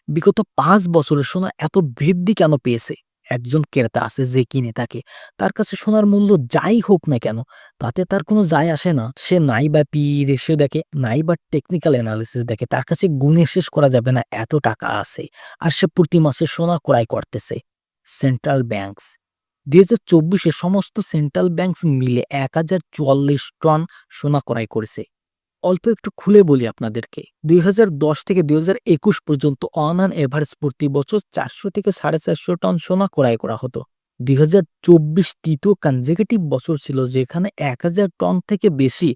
বিগত ৫ বছরে সোনা এত বৃদ্ধি কেন পেয়েছে? একজন ক্রেতা আছে যে কিনে থাকে। তার কাছে সোনার মূল্য যাই হোক না কেন, তাতে তার কোনো যায় আসে না। সে নাই বা P/E রেশিও দেখে, নাই বা টেকনিক্যাল এনালিসিস দেখে। তার কাছে গুণে শেষ করা যাবে না এত টাকা আছে। আর সে প্রতি মাসে সোনা ক্রয় করতেছে। সেন্ট্রাল ব্যাংকস ২০২৪ এ সমস্ত সেন্ট্রাল ব্যাংকস মিলে ১,০৪৪ টন সোনা ক্রয় করেছে। অল্প একটু খুলে বলি আপনাদেরকে। ২০১০ থেকে ২০২১ পর্যন্ত অন অ্যান এভারেজ প্রতি বছর ৪০০ থেকে ৪৫০ টন সোনা ক্রয় করা হতো। ২০২৪ তৃতীয় কনজিকিউটিভ বছর ছিল যেখানে ১,০০০ টন থেকে বেশি,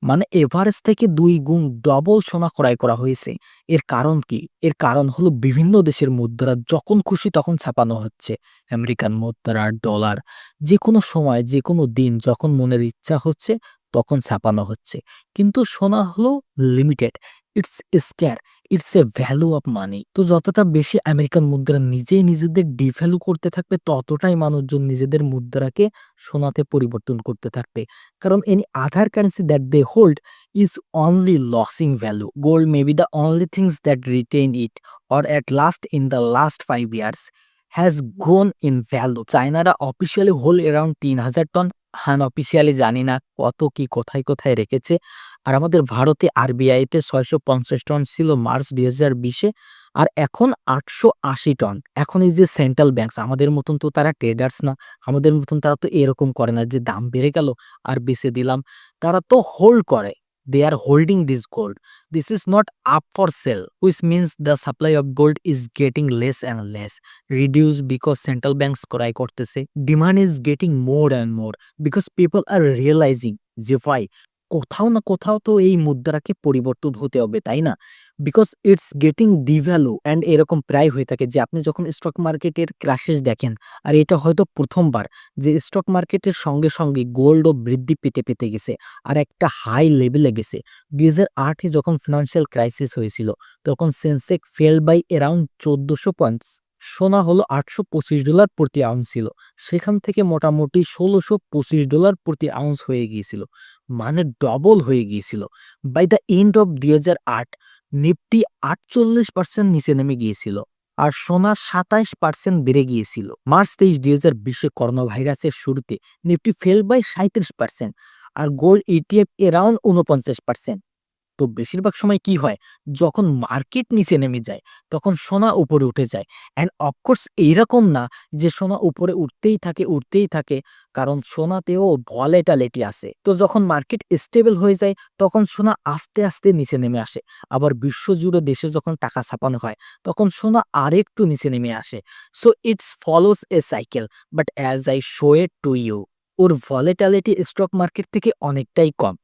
মানে এভারেজ থেকে ২ গুণ ডবল সোনা ক্রয় করা হয়েছে। এর কারণ কি? এর কারণ হলো বিভিন্ন দেশের মুদ্রা যখন খুশি তখন ছাপানো হচ্ছে। আমেরিকান মুদ্রা, ডলার যেকোনো সময়, যেকোনো দিন যখন মনের ইচ্ছা হচ্ছে তখন ছাপানো হচ্ছে। কিন্তু সোনা হলো limited. It's scarce, it's a value of money. তো যতটা বেশি আমেরিকান মুদ্রা নিজেই নিজেদের ডিভ্যালু করতে থাকবে, ততটাই মানুষজন নিজেদের মুদ্রাকে সোনাতে পরিবর্তন করতে থাকবে। কারণ any other currency that they hold is only losing value. Gold may be the only things that retain it, or at last in the last 5 years has grown in value. চায়নারা অফিসিয়ালি হোল্ড অ্যারাউন্ড ৩,০০০ tonne, unofficially জানি না কত কি কোথায়, কোথায় রেখেছে। আর আমাদের ভারতে আরবিআইতে ৬৫০ টন ছিল মার্চ ২০২০ এ। আর এখন ৮৮০ টন। এখন এই যে সেন্ট্রাল ব্যাংকস, আমাদের মতন তো তারা ট্রেডার্স না। আমাদের মতন তারা তো এরকম করে না যে দাম বেড়ে গেল আর বেচে দিলাম। তারা তো হোল্ড করে। They are holding this gold. This is not up for sale, which means the supply of gold is getting less and less. Reduced because central banks ক্রয় করতেছে। Demand is getting more and more because people are realizing যে ভাই কোথাও না কোথাও তো এই মুদ্রাকে পরিবর্তন হতে হবে, তাই না? Because it's getting devalue and এরকম প্রায় হয়ে থাকে যে আপনি যখন স্টক মার্কেটের ক্র্যাশেস দেখেন, আর এটা হয়তো প্রথমবার যে স্টক মার্কেটের সঙ্গে সঙ্গে গোল্ডও বৃদ্ধি পেতে পেতে গেছে আর একটা হাই লেভেলে গেছে। ২০০৮ এ যখন ফিনান্সিয়াল ক্রাইসিস হয়েছিল তখন Sensex fell by around ১৪০০ points. সোনা হলো $৮২৫ প্রতি আউন্স ছিল। সেখান থেকে মোটামুটি $১৬২৫ প্রতি আউন্স হয়ে গিয়েছিল। মানে ডবল হয়ে গিয়েছিল। By the end of ২০০৮ Nifty ৪৮% নিচে নেমে গিয়েছিল। আর সোনা ২৭% বেড়ে গিয়েছিল। মার্চ ২৩, ২০২০ এ করোনা ভাইরাসের শুরুতে নিফটি ফেল বাই ৩৭% আর গোল্ড ইটিএফ অ্যারাউন্ড ৪৯%। তো বেশিরভাগ সময় কি হয়, যখন মার্কেট নিচে নেমে যায় তখন সোনা উপরে উঠে যায়। অ্যান্ড অফকোর্স এইরকম না যে সোনা উপরে উঠতেই থাকে উঠতেই থাকে, কারণ সোনাতেও ভলেটালিটি আছে। তো যখন মার্কেট স্টেবল হয়ে যায় তখন সোনা আস্তে আস্তে নিচে নেমে আসে। আবার বিশ্বজুড়ে দেশে যখন টাকা ছাপানো হয় তখন সোনা আরেকটু নিচে নেমে আসে। So it's follows a cycle, but as I show it to you, ওর ভলেটালিটি স্টক মার্কেট থেকে অনেকটাই কম।